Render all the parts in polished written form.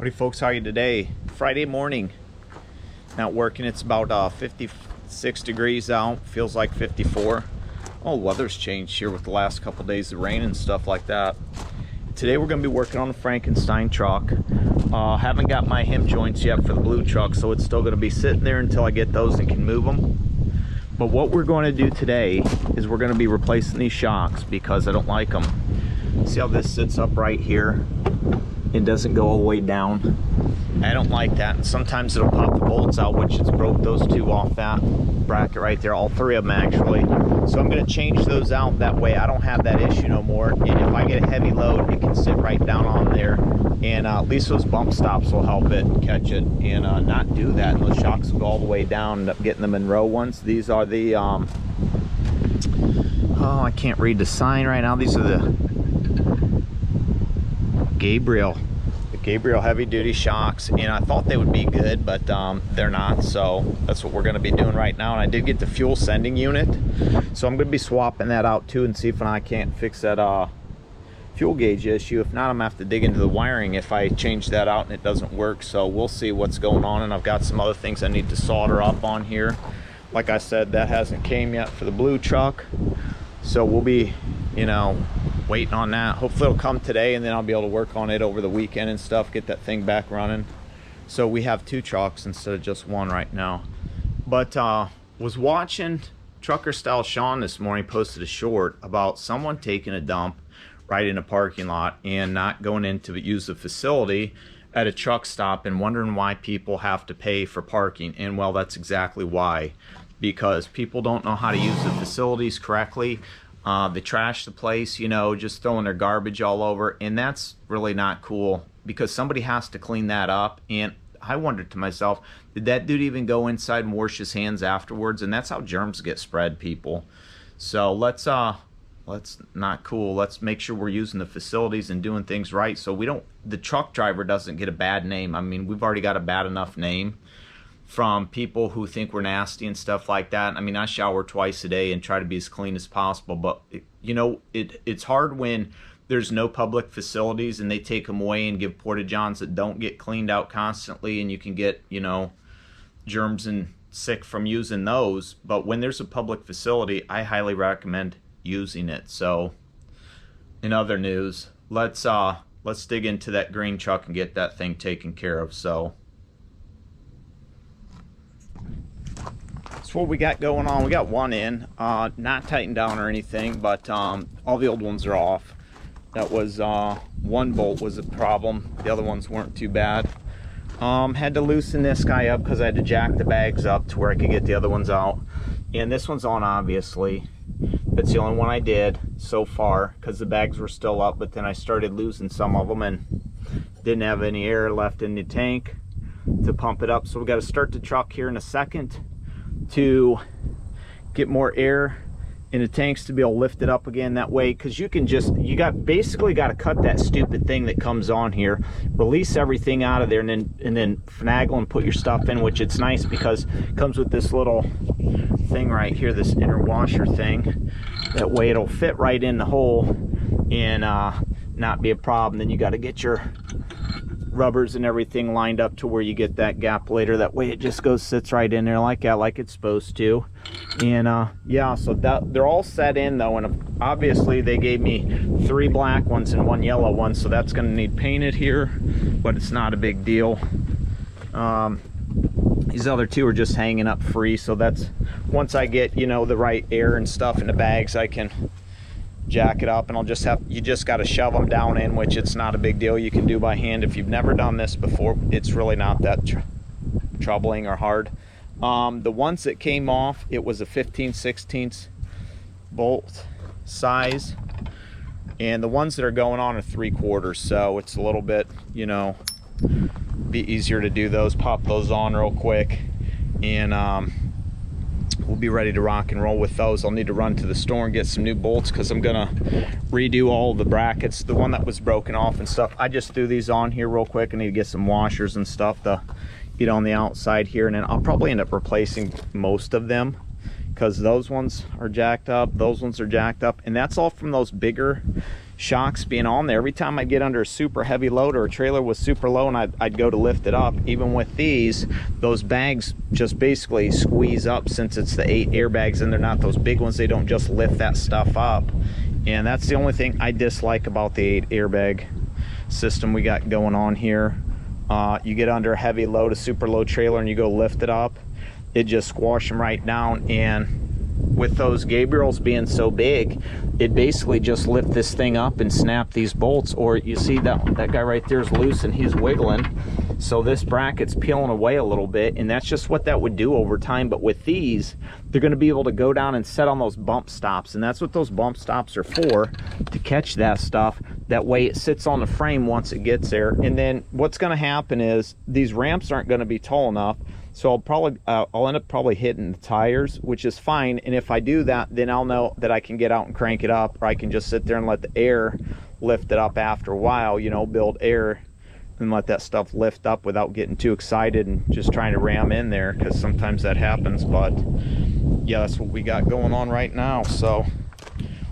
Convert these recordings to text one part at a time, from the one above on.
Howdy folks, how are you today? Friday morning. Not working. It's about 56 degrees out. Feels like 54. Oh, weather's changed here with the last couple days of rain and stuff like that. Today we're going to be working on the Frankenstein truck. Haven't got my hem joints yet for the blue truck, so it's still going to be sitting there until I get those and can move them. But what we're going to do today is we're going to be replacing these shocks because I don't like them. See how this sits up right here? It doesn't go all the way down. I don't like that, and sometimes it'll pop the bolts out, which it's broke those two off that bracket right there, all three of them actually. So I'm going to change those out, that way I don't have that issue no more, and if I get a heavy load it can sit right down on there, and at least those bump stops will help it catch it and not do that, and those shocks will go all the way down. End up getting the Monroe ones. These are the oh, I can't read the sign right now. These are the Gabriel heavy duty shocks, and I thought they would be good, but they're not, so that's what we're going to be doing right now. And I did get the fuel sending unit, so I'm going to be swapping that out too and see if I can't fix that fuel gauge issue. If not, I'm going to have to dig into the wiring if I change that out and it doesn't work. So we'll see what's going on, and I've got some other things I need to solder up on here. Like I said, that hasn't came yet for the blue truck, so we'll be, you know, waiting on that. Hopefully it'll come today, and then I'll be able to work on it over the weekend and stuff, get that thing back running. So we have two trucks instead of just one right now. But was watching Trucker Style Sean this morning, posted a short about someone taking a dump right in a parking lot and not going in to use the facility at a truck stop, and wondering why people have to pay for parking. And well, that's exactly why, because people don't know how to use the facilities correctly. They trash the place, you know, just throwing their garbage all over, and that's really not cool, because somebody has to clean that up. And I wondered to myself, did that dude even go inside and wash his hands afterwards? And that's how germs get spread, people. So let's not cool. Let's make sure we're using the facilities and doing things right, so we don't, the truck driver doesn't get a bad name. I mean, we've already got a bad enough name from people who think we're nasty and stuff like that. I mean, I shower twice a day and try to be as clean as possible, but you know, it's hard when there's no public facilities and they take them away and give porta-johns that don't get cleaned out constantly, and you can get, you know, germs and sick from using those. But when there's a public facility, I highly recommend using it. So in other news, let's dig into that green truck and get that thing taken care of. So that's what we got going on. We got one in, not tightened down or anything, but all the old ones are off. That was one bolt was a problem. The other ones weren't too bad. Had to loosen this guy up because I had to jack the bags up to where I could get the other ones out. And this one's on, obviously. That's the only one I did so far because the bags were still up, but then I started losing some of them and didn't have any air left in the tank to pump it up. So we got to start the truck here in a second to get more air in the tanks to be able to lift it up again that way, because you can just, basically got to cut that stupid thing that comes on here, release everything out of there, and then finagle and put your stuff in, which it's nice because it comes with this little thing right here, this inner washer thing. That way it'll fit right in the hole and not be a problem. Then you got to get your rubbers and everything lined up to where you get that gap later. That way it just sits right in there like that, like it's supposed to. And yeah, so they're all set in though, and obviously they gave me 3 black ones and 1 yellow one, so that's going to need painted here, but it's not a big deal. These other 2 are just hanging up free, so that's, once I get, you know, the right air and stuff in the bags, I can jack it up, and you just got to shove them down in, which it's not a big deal. You can do by hand. If you've never done this before, it's really not that troubling or hard. The ones that came off, it was a 15/16 bolt size, and the ones that are going on are 3/4, so it's a little bit, you know, be easier to do those. Pop those on real quick, and we'll be ready to rock and roll with those. I'll need to run to the store and get some new bolts because I'm gonna redo all the brackets, the one that was broken off and stuff. I just threw these on here real quick. I need to get some washers and stuff to get on the outside here, and then I'll probably end up replacing most of them because those ones are jacked up, those ones are jacked up, and that's all from those bigger shocks being on there. Every time I get under a super heavy load or a trailer was super low and I'd go to lift it up, even with these, those bags just basically squeeze up. Since it's the 8 airbags and they're not those big ones, they don't just lift that stuff up. And that's the only thing I dislike about the 8 airbag system we got going on here. You get under a heavy load, a super low trailer, and you go lift it up, it just squash them right down. And with those Gabriels being so big, it basically just lift this thing up and snap these bolts. Or you see that guy right there is loose and he's wiggling, so this bracket's peeling away a little bit, and that's just what that would do over time. But with these, they're going to be able to go down and set on those bump stops, and that's what those bump stops are for, to catch that stuff. That way it sits on the frame once it gets there. And then what's going to happen is these ramps aren't going to be tall enough, so I'll end up probably hitting the tires, which is fine. And if I do that, then I'll know that I can get out and crank it up, or I can just sit there and let the air lift it up after a while, you know, build air and let that stuff lift up without getting too excited and just trying to ram in there, because sometimes that happens. But yeah, that's what we got going on right now. So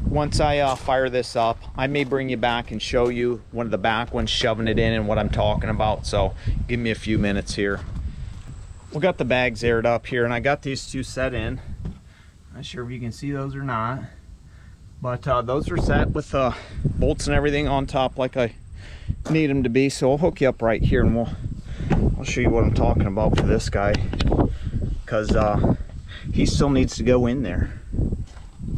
once I fire this up, I may bring you back and show you one of the back ones shoving it in and what I'm talking about. So give me a few minutes here. We got the bags aired up here, and I got these 2 set in. Not sure if you can see those or not, but those are set with bolts and everything on top like I need them to be. So I'll hook you up right here, and I'll show you what I'm talking about for this guy, because he still needs to go in there.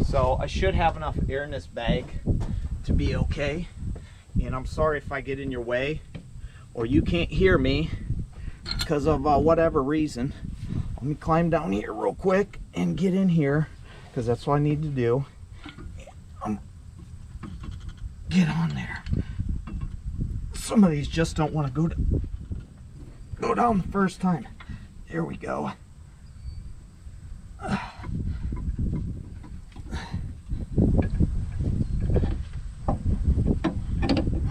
So I should have enough air in this bag to be okay. And I'm sorry if I get in your way or you can't hear me because of whatever reason. Let me climb down here real quick and get in here, because that's what I need to do. Get on there. Some of these just don't want to go down the first time. There we go.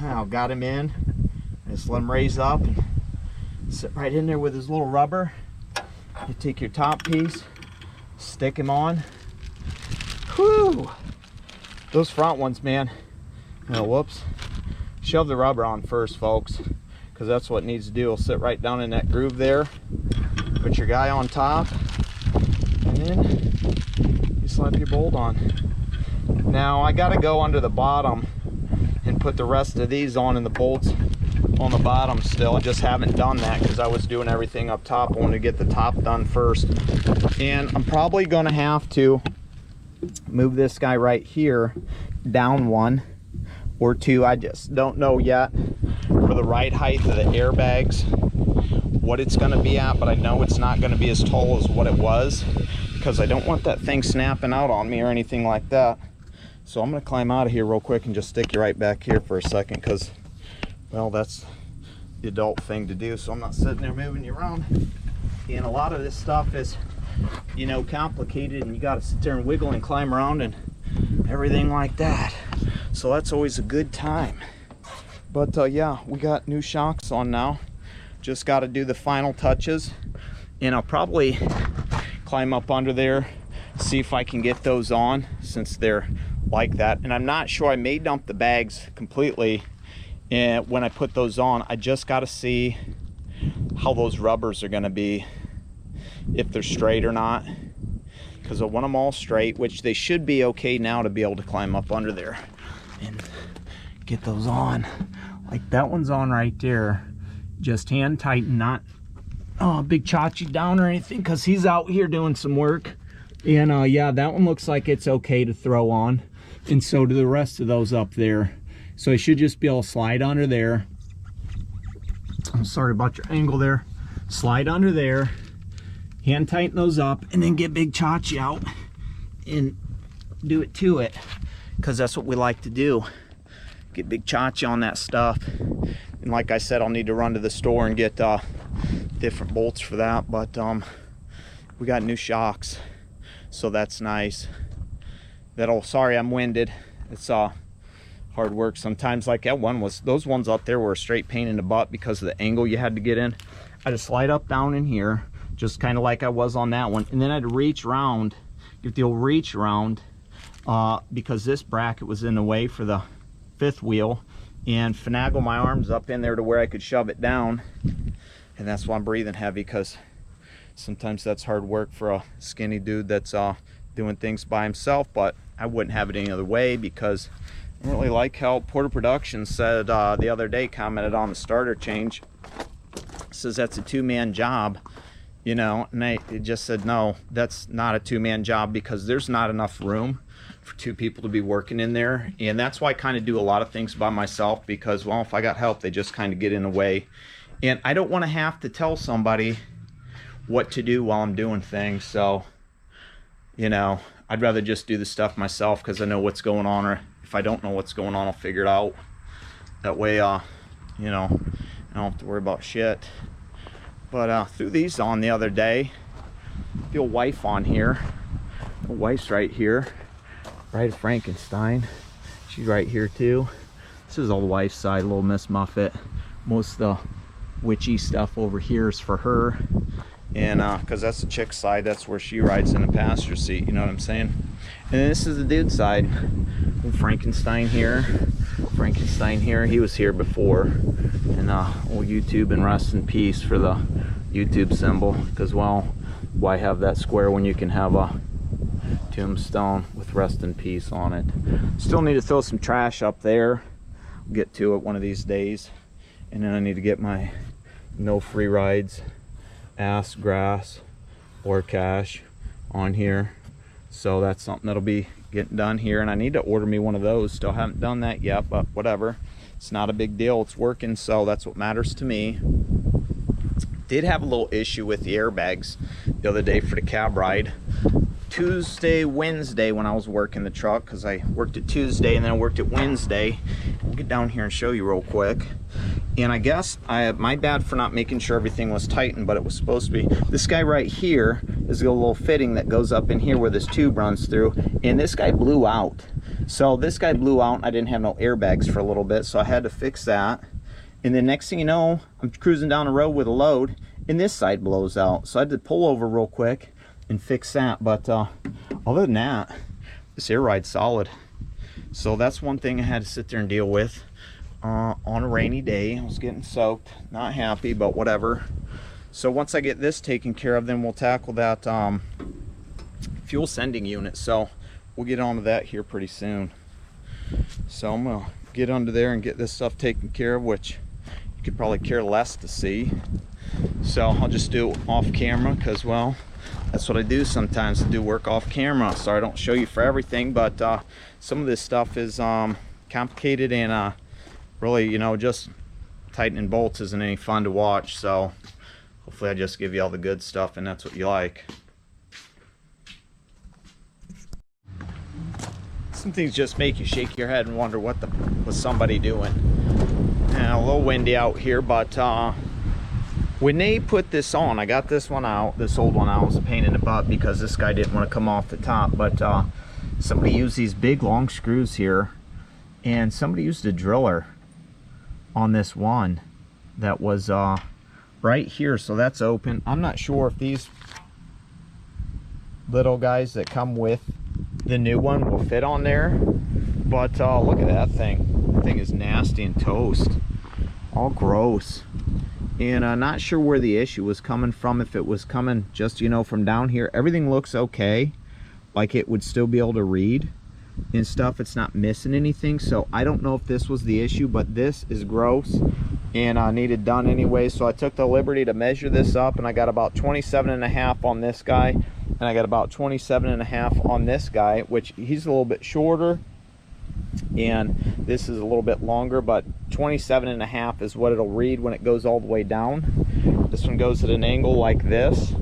Now got him in. Just let him raise up and sit right in there with his little rubber. You take your top piece, stick him on. Whew! Those front ones, man. Oh, whoops. Shove the rubber on first, folks, because that's what it needs to do. It'll sit right down in that groove there. Put your guy on top, and then you slap your bolt on. Now I gotta go under the bottom and put the rest of these on, and the bolts on the bottom still. I just haven't done that because I was doing everything up top. I wanted to get the top done first. And I'm probably gonna have to move this guy right here down 1 or 2. I just don't know yet for the right height of the airbags what it's going to be at, but I know it's not going to be as tall as what it was, because I don't want that thing snapping out on me or anything like that. So I'm going to climb out of here real quick and just stick you right back here for a second, because, well, that's the adult thing to do. So I'm not sitting there moving you around. And a lot of this stuff is, you know, complicated, and you got to sit there and wiggle and climb around and everything like that. So that's always a good time. But yeah, we got new shocks on now. Just got to do the final touches, and I'll probably climb up under there, see if I can get those on, since they're like that. And I'm not sure, I may dump the bags completely, and when I put those on, I just got to see how those rubbers are going to be, if they're straight or not, because I want them all straight, which they should be okay now to be able to climb up under there and get those on. Like that one's on right there. Just hand tighten, not big Chachi down or anything, because he's out here doing some work. And yeah, that one looks like it's okay to throw on, and so do the rest of those up there. So I should just be able to slide under there. I'm sorry about your angle there. Slide under there, hand tighten those up, and then get big Chachi out and do it to it, because that's what we like to do. Get big Chachi on that stuff. And like I said, I'll need to run to the store and get different bolts for that. But we got new shocks, so that's nice. Sorry, I'm winded. It's hard work sometimes. Like that one was, those ones up there were a straight pain in the butt because of the angle you had to get in. I just slide up down in here, just kind of like I was on that one, and then I had to reach around, get the old reach around, because this bracket was in the way for the fifth wheel and finagle my arms up in there to where I could shove it down. And that's why I'm breathing heavy, because sometimes that's hard work for a skinny dude that's doing things by himself. But I wouldn't have it any other way, because I don't really like how Porter Productions said the other day, commented on the starter change, says that's a two-man job, you know. And it just said, no, that's not a two-man job, because there's not enough room for two people to be working in there. And that's why I kind of do a lot of things by myself, because, well, if I got help, they just kind of get in the way. And I don't want to have to tell somebody what to do while I'm doing things. So, you know, I'd rather just do the stuff myself, because I know what's going on, or if I don't know what's going on, I'll figure it out. That way, you know, I don't have to worry about shit. But threw these on the other day. The old wife on here. The wife's right here. Bride of Frankenstein. She's right here too. This is all the wife's side, little Miss Muffet. Most of the witchy stuff over here is for her. And because that's the chick side, that's where she rides in the passenger seat, you know what I'm saying? And then this is the dude side. Old Frankenstein here. Frankenstein here. He was here before. And old YouTube, and rest in peace for the YouTube symbol. Because, well, why have that square when you can have a tombstone with rest in peace on it? Still need to throw some trash up there. I'll get to it one of these days. And then I need to get my no free rides, ass, grass, or cash on here. So that's something that'll be getting done here. And I need to order me one of those. Still haven't done that yet, but whatever. It's not a big deal. It's working, so that's what matters to me. Did have a little issue with the airbags the other day for the cab ride. Tuesday, Wednesday, when I was working the truck, because I worked it Tuesday and then I worked it Wednesday. We'll get down here and show you real quick. And I guess my bad for not making sure everything was tightened, but it was supposed to be. This guy right here is a little fitting that goes up in here where this tube runs through, and this guy blew out. So this guy blew out, and I didn't have no airbags for a little bit, so I had to fix that. And then next thing you know, I'm cruising down the road with a load, and this side blows out. So I had to pull over real quick and fix that. But other than that, this air ride's solid. So that's one thing I had to sit there and deal with on a rainy day. I was getting soaked, not happy, but whatever. So once I get this taken care of, then we'll tackle that fuel sending unit. So we'll get on to that here pretty soon. So I'm gonna get under there and get this stuff taken care of, which you could probably care less to see. So I'll just do it off camera, because, well, that's what I do sometimes. I do work off camera, so I don't show you for everything. But some of this stuff is complicated, and really, you know, just tightening bolts isn't any fun to watch. So hopefully I just give you all the good stuff, and that's what you like. Some things just make you shake your head and wonder what was somebody doing. And a little windy out here, but when they put this on, I got this one out, this old one out. Was a pain in the butt because this guy didn't want to come off the top. But somebody used these big long screws here, and somebody used a driller on this one that was right here. So that's open. I'm not sure if these little guys that come with the new one will fit on there, but look at that thing. That thing is nasty and toast, all gross. And I'm not sure where the issue was coming from. If it was coming just, you know, from down here. Everything looks okay, like it would still be able to read and stuff. It's not missing anything. So I don't know if this was the issue, but this is gross and I needed done anyway. So I took the liberty to measure this up, and I got about 27.5 on this guy, and I got about 27.5 on this guy, which he's a little bit shorter and this is a little bit longer, but 27.5 is what it'll read when it goes all the way down. This one goes at an angle like this,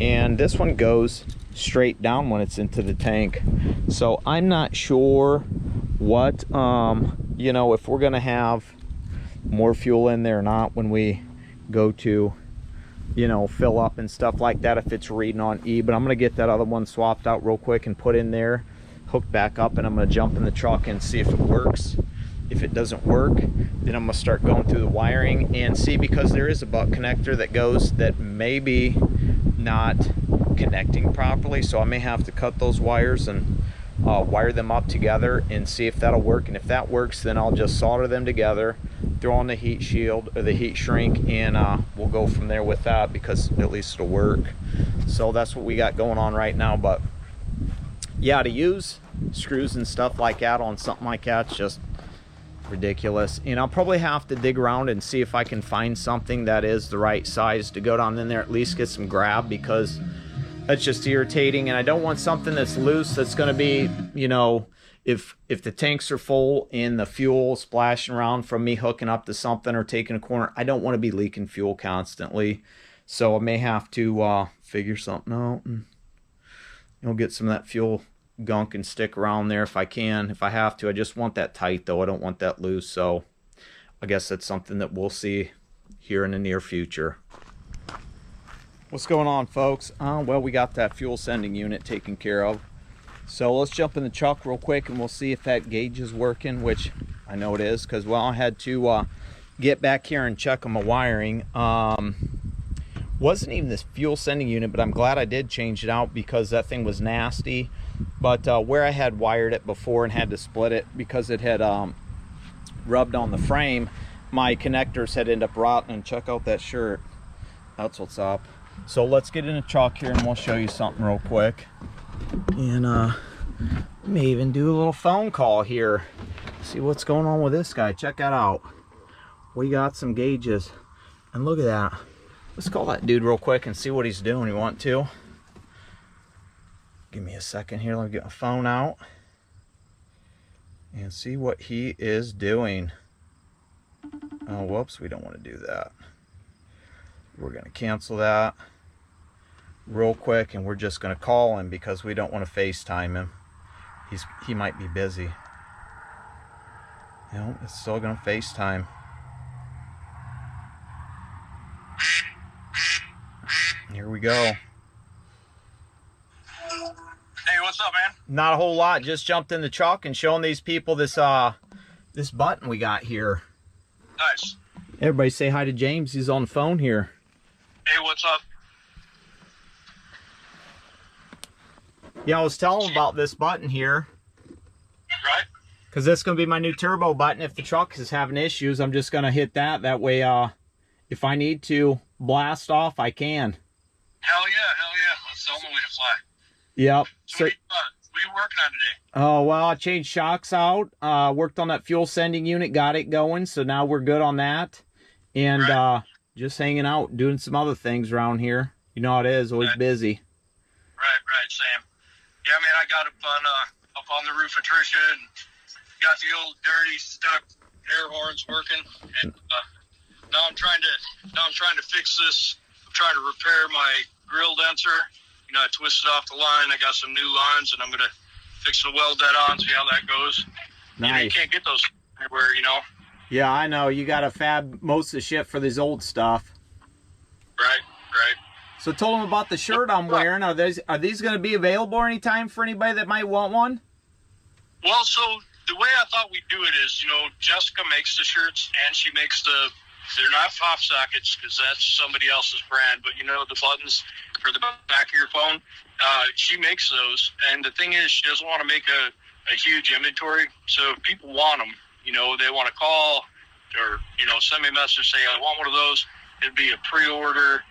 and this one goes straight down when it's into the tank. So I'm not sure what you know, if we're gonna have more fuel in there or not when we go to, you know, fill up and stuff like that, if it's reading on E. But I'm gonna get that other one swapped out real quick and put in there, hook back up, and I'm gonna jump in the truck and see if it works. If it doesn't work, then I'm gonna start going through the wiring and see, because there is a butt connector that goes that may be not connecting properly, so I may have to cut those wires and wire them up together and see if that'll work. And if that works, then I'll just solder them together, throw on the heat shield or the heat shrink, and we'll go from there with that, because at least it'll work. So that's what we got going on right now. But yeah, to use screws and stuff like that on something like that's just ridiculous. And I'll probably have to dig around and see if I can find something that is the right size to go down in there, at least get some grab, because that's just irritating. And I don't want something that's loose that's going to be, you know, if the tanks are full and the fuel splashing around from me hooking up to something or taking a corner, I don't want to be leaking fuel constantly. So I may have to figure something out and, you know, get some of that fuel gunk and stick around there if I can, if I have to. I just want that tight though. I don't want that loose. So I guess that's something that we'll see here in the near future. What's going on, folks? Well, we got that fuel sending unit taken care of. So let's jump in the truck real quick and we'll see if that gauge is working, which I know it is, because, well, I had to get back here and check on my wiring. Wasn't even this fuel sending unit, but I'm glad I did change it out, because that thing was nasty. But where I had wired it before and had to split it because it had rubbed on the frame, my connectors had ended up rotting. And check out that shirt. That's what's up. So let's get in the truck here and we'll show you something real quick. And may even do a little phone call here. See what's going on with this guy. Check that out. We got some gauges. And look at that. Let's call that dude real quick and see what he's doing. You want to? Give me a second here. Let me get my phone out and see what he is doing. Oh, whoops. We don't want to do that. We're going to cancel that real quick, and we're just going to call him because we don't want to FaceTime him. He might be busy. You know, it's still going to FaceTime. Here we go. Hey, what's up, man? Not a whole lot. Just jumped in the truck and showing these people this this button we got here. Nice. Everybody say hi to James. He's on the phone here. Hey, what's up? Yeah, I was telling him about this button here. Right. Because that's going to be my new turbo button. If the truck is having issues, I'm just going to hit that. That way, if I need to blast off, I can. Hell yeah. That's the only way to fly. Yep. So what are you working on today? Oh, well, I changed shocks out. Worked on that fuel sending unit, got it going. So now we're good on that. And right. Just hanging out, doing some other things around here. You know how it is, always right. busy. Right, Sam. Yeah, man, I got up on the roof of Tricia and got the old dirty stuck air horns working. And now I'm trying to fix this. I'm trying to repair my grill denter. You know, I twisted off the line. I got some new lines, and I'm gonna fix the weld that on. See how that goes. Nice. You can't get those anywhere, you know. Yeah, I know. You got to fab most of the shit for this old stuff. Right. So told them about the shirt I'm wearing. Are these going to be available anytime for anybody that might want one? Well, so the way I thought we'd do it is, you know, Jessica makes the shirts, and she makes they're not pop sockets because that's somebody else's brand, but you know, the buttons for the back of your phone, she makes those. And the thing is, she doesn't want to make a huge inventory. So if people want them, you know, they want to call or, you know, send me a message, say, I want one of those. It'd be a pre-order.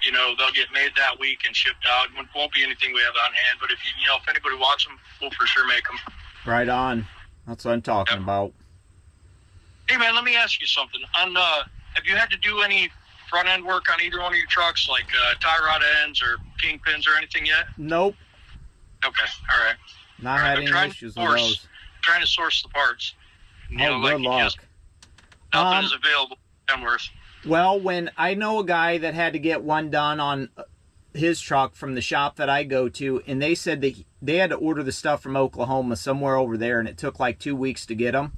You know, they'll get made that week and shipped out. It won't be anything we have on hand, but if if anybody wants them, we'll for sure make them. Right on. That's what I'm talking about. Hey, man, let me ask you something. Have you had to do any front end work on either one of your trucks, like tie rod ends or kingpins or anything yet? Nope. Okay, all right. Not had any issues with those. Trying to source the parts. Good luck. Nothing is available in Kenworth. Well, when I know a guy that had to get one done on his truck from the shop that I go to, and they said that they had to order the stuff from Oklahoma somewhere over there, and it took like 2 weeks to get them.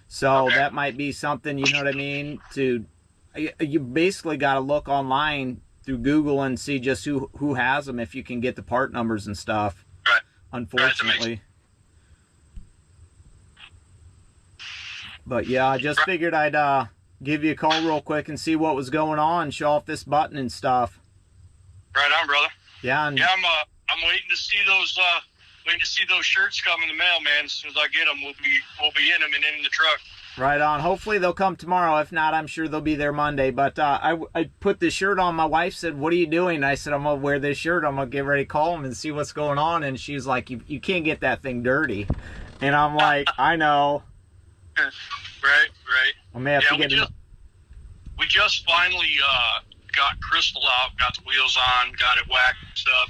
So okay. That might be something, you know what I mean? You basically got to look online through Google and see just who has them, if you can get the part numbers and stuff. Right. Unfortunately. But yeah, I just figured I'd give you a call real quick and see what was going on, show off this button and stuff. Right on, brother. Yeah. I'm waiting to see those waiting to see those shirts come in the mail, man. As soon as I get them, we'll be in them and in the truck. Right on. Hopefully they'll come tomorrow. If not, I'm sure they'll be there Monday. But I put this shirt on. My wife said, "What are you doing?" And I said, "I'm going to wear this shirt. I'm going to get ready to call them and see what's going on." And she's like, you can't get that thing dirty. And I'm like, I know. Right. I may have to get it. We just finally got Crystal out, got the wheels on, got it waxed up,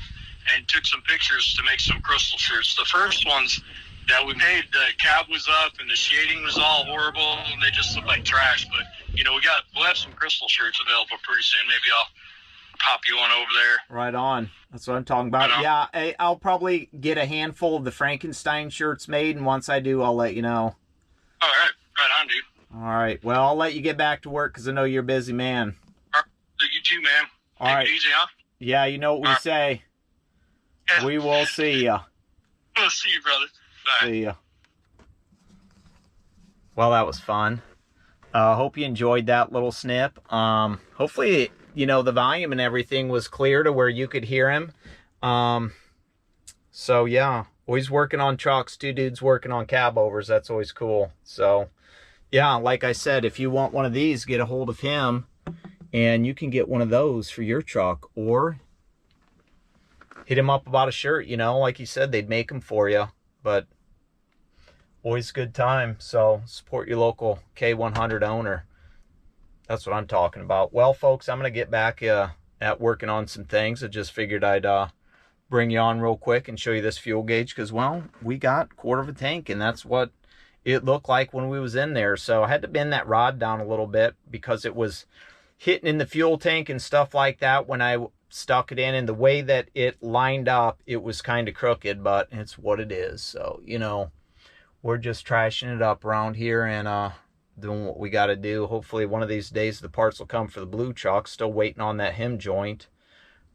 and took some pictures to make some Crystal shirts. The first ones that we made, the cab was up and the shading was all horrible and they just looked like trash. But we'll have some Crystal shirts available pretty soon. Maybe I'll pop you one over there. Right on. That's what I'm talking about. Yeah, I'll probably get a handful of the Frankenstein shirts made, and once I do, I'll let you know. All right. Right on, dude. All right. Well, I'll let you get back to work because I know you're a busy man. All right. You too, man. Take it easy, huh? Yeah, you know what we say. Yeah. We will see ya. We'll see you, brother. Bye. See ya. Well, that was fun. Hope you enjoyed that little snip. Hopefully, the volume and everything was clear to where you could hear him. So, yeah. Always working on trucks. Two dudes working on cab overs. That's always cool. So, yeah, like I said, if you want one of these, get a hold of him. And you can get one of those for your truck. Or hit him up about a shirt. Like he said, they'd make them for you. But always a good time. So support your local K100 owner. That's what I'm talking about. Well, folks, I'm going to get back at working on some things. I just figured I'd bring you on real quick and show you this fuel gauge because, well, we got a quarter of a tank, and that's what it looked like when we was in there. So I had to bend that rod down a little bit because it was hitting in the fuel tank and stuff like that when I stuck it in, and the way that it lined up, it was kind of crooked, but it's what it is. So, we're just trashing it up around here and doing what we got to do. Hopefully one of these days the parts will come for the blue truck. Still waiting on that hem joint,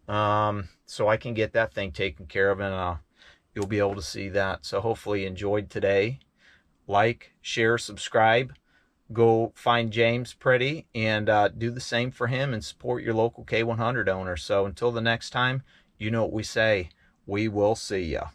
so I can get that thing taken care of, and you'll be able to see that. So hopefully you enjoyed today. Like, share, subscribe. Go find James Pretty and do the same for him and support your local K100 owner. So until the next time, you know what we say. We will see ya.